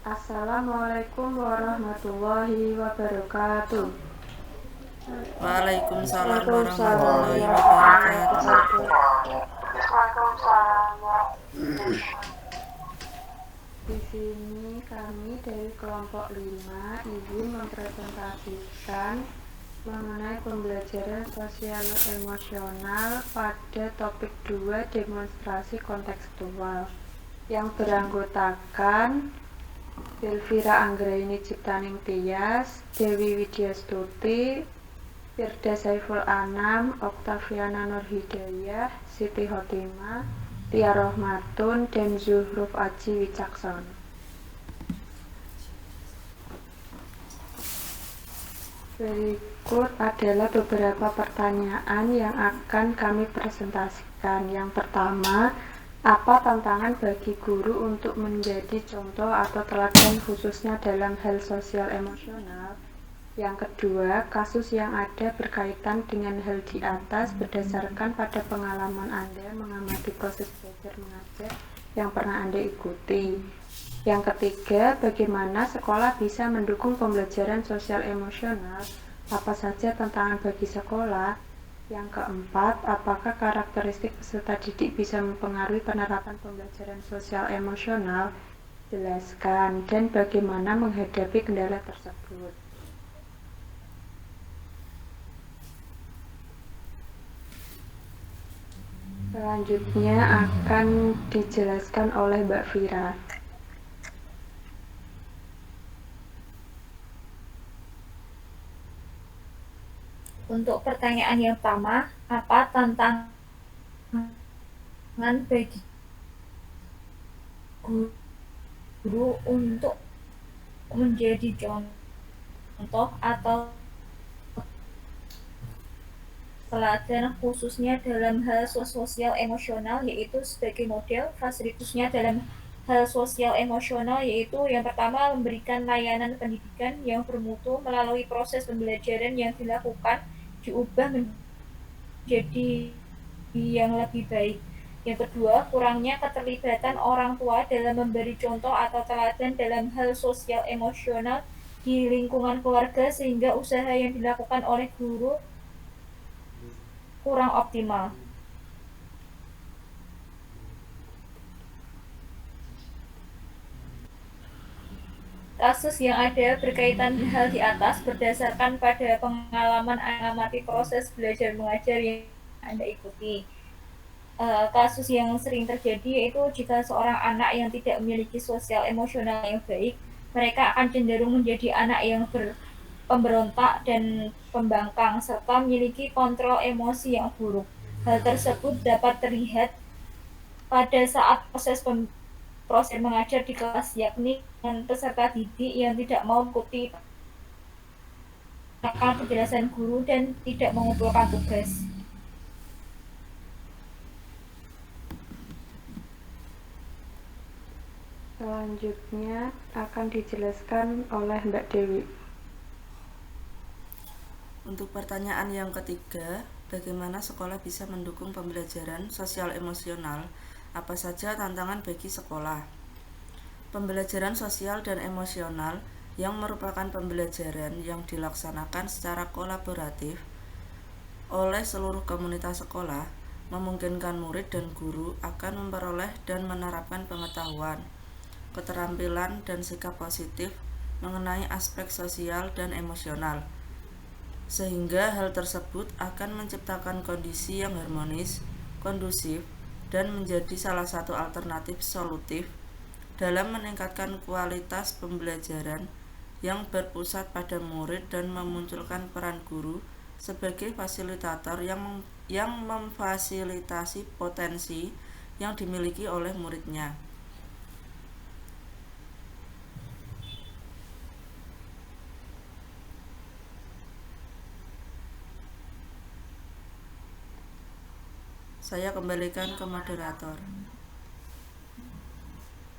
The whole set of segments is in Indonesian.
Assalamualaikum warahmatullahi wabarakatuh. Waalaikumsalam Waalaikumsalam warahmatullahi warahmatullahi wabarakatuh. wabarakatuh. Di sini kami dari kelompok 5 ingin mempresentasikan mengenai pembelajaran sosial emosional pada topik 2 demonstrasi kontekstual yang beranggotakan Elvira Anggraini Ciptaning Tias, Dewi Widyastuti, Firda Saiful Anam, Oktaviana Nurhidayah, Siti Hotimah, Tia Rohmatun, dan Zuhruf Aji Wicaksono. Berikut adalah beberapa pertanyaan yang akan kami presentasikan. Yang pertama, apa tantangan bagi guru untuk menjadi contoh atau teladan khususnya dalam hal sosial emosional? Yang kedua, kasus yang ada berkaitan dengan hal di atas berdasarkan pada pengalaman Anda mengamati proses belajar mengajar yang pernah Anda ikuti. Yang ketiga, bagaimana sekolah bisa mendukung pembelajaran sosial emosional? Apa saja tantangan bagi sekolah? Yang keempat, apakah karakteristik peserta didik bisa mempengaruhi penerapan pembelajaran sosial emosional? Jelaskan, dan bagaimana menghadapi kendala tersebut. Selanjutnya akan dijelaskan oleh Mbak Vira. Untuk pertanyaan yang pertama, apa tantangan bagi guru untuk menjadi contoh atau teladan khususnya dalam hal sosial emosional, yaitu sebagai model fasilitasnya dalam hal sosial emosional, yaitu yang pertama memberikan layanan pendidikan yang bermutu melalui proses pembelajaran yang dilakukan diubah menjadi yang lebih baik. Yang kedua, kurangnya keterlibatan orang tua dalam memberi contoh atau teladan dalam hal sosial emosional di lingkungan keluarga sehingga usaha yang dilakukan oleh guru kurang optimal. Kasus yang ada berkaitan hal di atas berdasarkan pada pengalaman mengamati proses belajar mengajar yang Anda ikuti. Kasus yang sering terjadi yaitu jika seorang anak yang tidak memiliki sosial emosional yang baik, mereka akan cenderung menjadi anak yang pemberontak dan pembangkang serta memiliki kontrol emosi yang buruk. Hal tersebut dapat terlihat pada saat proses mengajar di kelas, yakni dengan peserta didik yang tidak mau mengikuti penjelasan guru dan tidak mengumpulkan tugas. Selanjutnya akan dijelaskan oleh Mbak Dewi. Untuk pertanyaan yang ketiga, bagaimana sekolah bisa mendukung pembelajaran sosial emosional? Apa saja tantangan bagi sekolah? Pembelajaran sosial dan emosional yang merupakan pembelajaran yang dilaksanakan secara kolaboratif oleh seluruh komunitas sekolah memungkinkan murid dan guru akan memperoleh dan menerapkan pengetahuan, keterampilan, dan sikap positif mengenai aspek sosial dan emosional, sehingga hal tersebut akan menciptakan kondisi yang harmonis, kondusif, dan menjadi salah satu alternatif solutif dalam meningkatkan kualitas pembelajaran yang berpusat pada murid dan memunculkan peran guru sebagai fasilitator yang memfasilitasi potensi yang dimiliki oleh muridnya. Saya kembalikan ke moderator.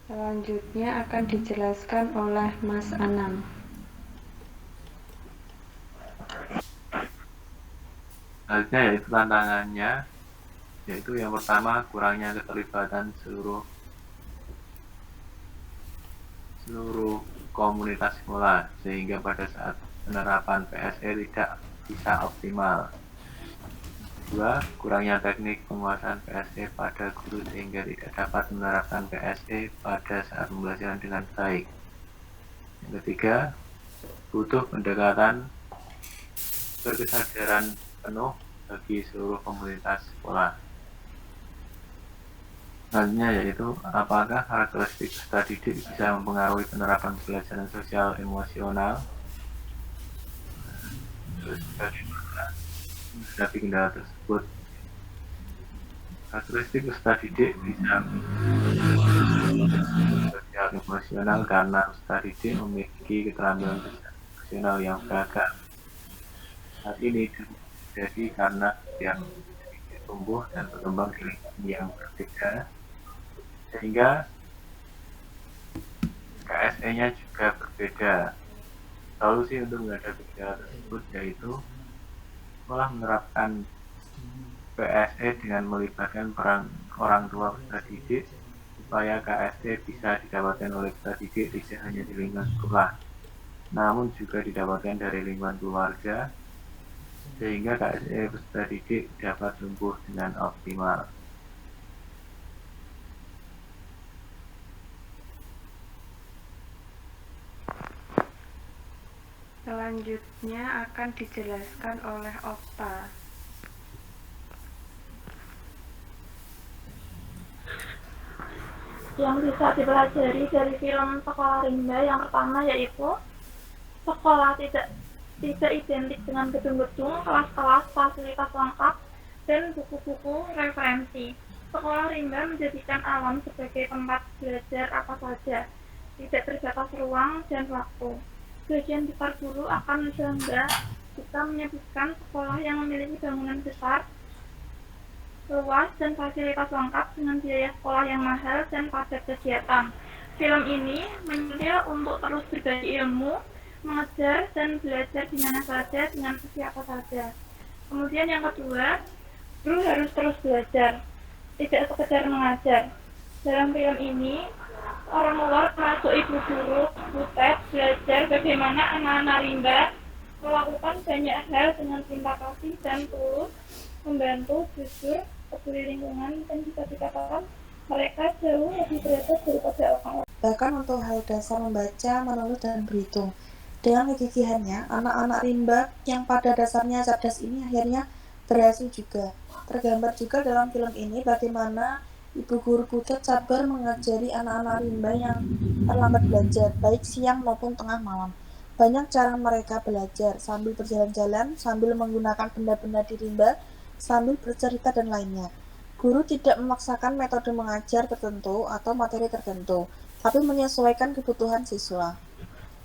Selanjutnya akan dijelaskan oleh Mas Anam. Selanjutnya yaitu tantangannya, yaitu yang pertama kurangnya keterlibatan seluruh seluruh komunitas sekolah, sehingga pada saat penerapan PSE tidak bisa optimal. 2. Kurangnya teknik penguasaan PSE pada guru sehingga tidak dapat menerapkan PSE pada saat pembelajaran dengan baik. Yang ketiga, butuh pendekatan berkesadaran penuh bagi seluruh komunitas sekolah. Selanjutnya yaitu, apakah karakteristik peserta didik bisa mempengaruhi penerapan pembelajaran sosial emosional? Menghadapi kendala tersebut, karakteristik peserta didik bisa sosial emosional karena peserta didik memiliki keterampilan emosional yang beragam. Hal ini terjadi karena setiap didik tumbuh dan berkembang di lingkungan yang berbeda, sehingga KSE-nya juga berbeda. Solusi untuk menghadapi kendala tersebut yaitu sekolah menerapkan PSE dengan melibatkan peran orang tua peserta didik supaya KSE bisa didapatkan oleh peserta didik tidak hanya di lingkungan sekolah, namun juga didapatkan dari lingkungan keluarga, sehingga KSE peserta didik dapat tumbuh dengan optimal. Selanjutnya akan dijelaskan oleh Okta. Yang bisa dipelajari dari film Sekolah Rimba yang pertama yaitu sekolah tidak identik dengan gedung-gedung, kelas-kelas, fasilitas lengkap, dan buku-buku referensi. Sekolah Rimba menjadikan alam sebagai tempat belajar apa saja, tidak terbatas ruang dan waktu. Sebagian besar guru akan bangga bisa menyebutkan sekolah yang memiliki bangunan besar, luas, dan fasilitas lengkap dengan biaya sekolah yang mahal dan padat kegiatan. Film ini menyintil untuk terus berbagi ilmu, mengejar dan belajar di mana saja dengan siapa saja. Kemudian yang kedua, guru harus terus belajar, tidak sekedar mengajar. Dalam film ini, orang luar termasuk ibu guru, butet, belajar bagaimana anak-anak rimba melakukan banyak hal dengan cinta kasih dan tulus, membantu, jujur, peduli lingkungan, dan bisa dikatakan mereka jauh lebih berada daripada orang-orang. Bahkan untuk hal dasar membaca, menulis, dan berhitung. Dengan kegigihannya, anak-anak rimba yang pada dasarnya cerdas ini akhirnya berhasil juga. Tergambar juga dalam film ini bagaimana ibu guru butet sabar mengajari anak-anak rimba yang terlambat belajar, baik siang maupun tengah malam. Banyak cara mereka belajar, sambil berjalan-jalan, sambil menggunakan benda-benda di rimba, sambil bercerita dan lainnya. Guru tidak memaksakan metode mengajar tertentu atau materi tertentu, tapi menyesuaikan kebutuhan siswa.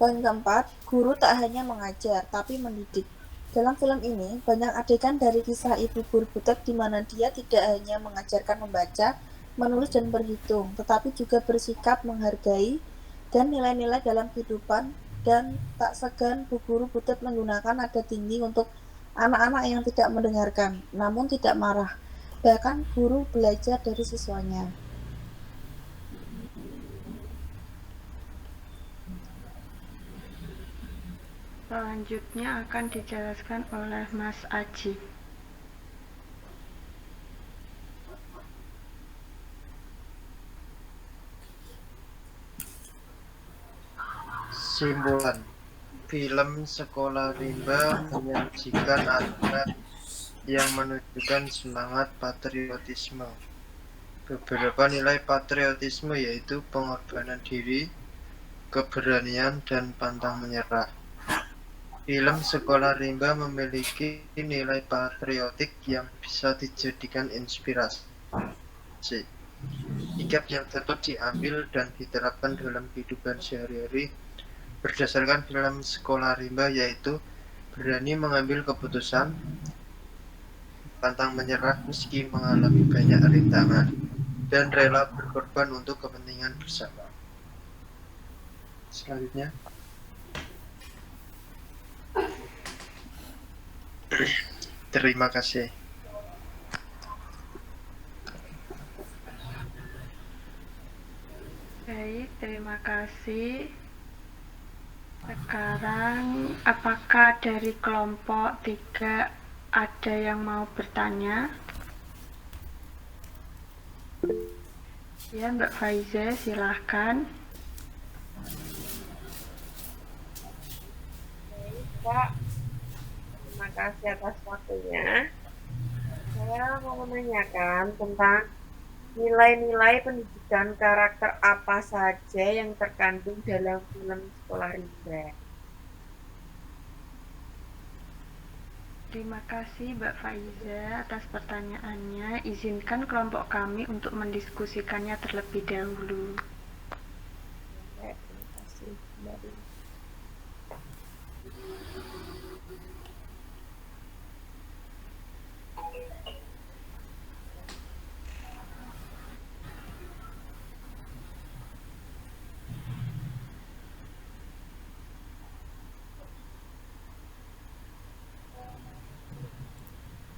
Poin keempat, guru tak hanya mengajar, tapi mendidik. Dalam film ini, banyak adegan dari kisah ibu guru butet di mana dia tidak hanya mengajarkan membaca, menulis, dan berhitung, tetapi juga bersikap menghargai dan nilai-nilai dalam kehidupan, dan tak segan bu guru butet menggunakan nada tinggi untuk anak-anak yang tidak mendengarkan, namun tidak marah. Bahkan guru belajar dari siswanya. Selanjutnya akan dijelaskan oleh Mas Aji. Simpulan, film Sekolah Rimba menyajikan anak yang menunjukkan semangat patriotisme. Beberapa nilai patriotisme yaitu pengorbanan diri, keberanian, dan pantang menyerah. Film Sekolah Rimba memiliki nilai patriotik yang bisa dijadikan inspirasi. Sikap yang dapat diambil dan diterapkan dalam kehidupan sehari-hari berdasarkan film Sekolah Rimba yaitu berani mengambil keputusan, pantang menyerah meski mengalami banyak rintangan, dan rela berkorban untuk kepentingan bersama. Selanjutnya, terima kasih. Baik, terima kasih. Sekarang, apakah dari kelompok 3 ada yang mau bertanya? Ya, Mbak Faiza, silahkan. Pak, terima kasih atas waktunya. Saya mau menanyakan tentang nilai-nilai pendidikan karakter apa saja yang terkandung dalam film Sekolah Rimba. Terima kasih Mbak Faiza atas pertanyaannya. Izinkan kelompok kami untuk mendiskusikannya terlebih dahulu. Terima kasih kembali.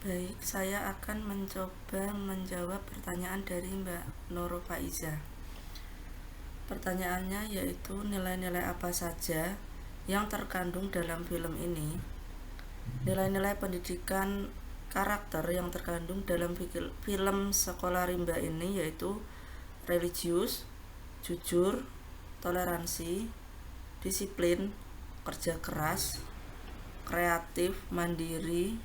Baik, saya akan mencoba menjawab pertanyaan dari Mbak Nurul Faiza. Pertanyaannya yaitu nilai-nilai apa saja yang terkandung dalam film ini. Nilai-nilai pendidikan karakter yang terkandung dalam film Sekolah Rimba ini yaitu religius, jujur, toleransi, disiplin, kerja keras, kreatif, mandiri,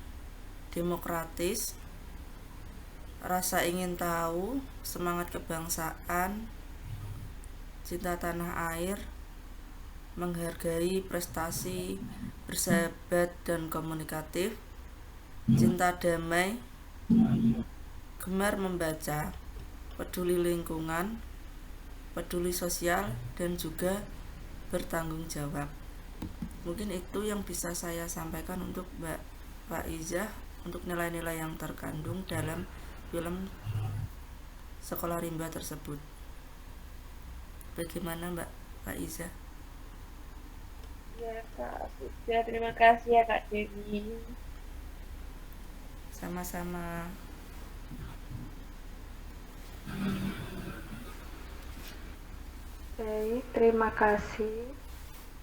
demokratis, rasa ingin tahu, semangat kebangsaan, cinta tanah air, menghargai prestasi, bersahabat dan komunikatif, cinta damai, gemar membaca, peduli lingkungan, peduli sosial, dan juga bertanggung jawab. Mungkin itu yang bisa saya sampaikan untuk Mbak Faiza untuk nilai-nilai yang terkandung dalam film Sekolah Rimba tersebut. Bagaimana Mbak Faiza? Ya Kak, sudah. Terima kasih ya Kak Dewi. Sama-sama. Baik, terima kasih.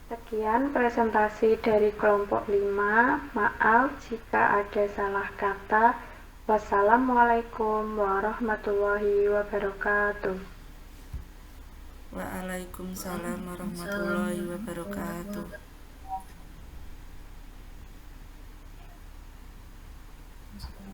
Sekian presentasi dari kelompok 5. Maaf jika ada salah kata. Wassalamualaikum warahmatullahi wabarakatuh. Waalaikumsalam warahmatullahi wabarakatuh.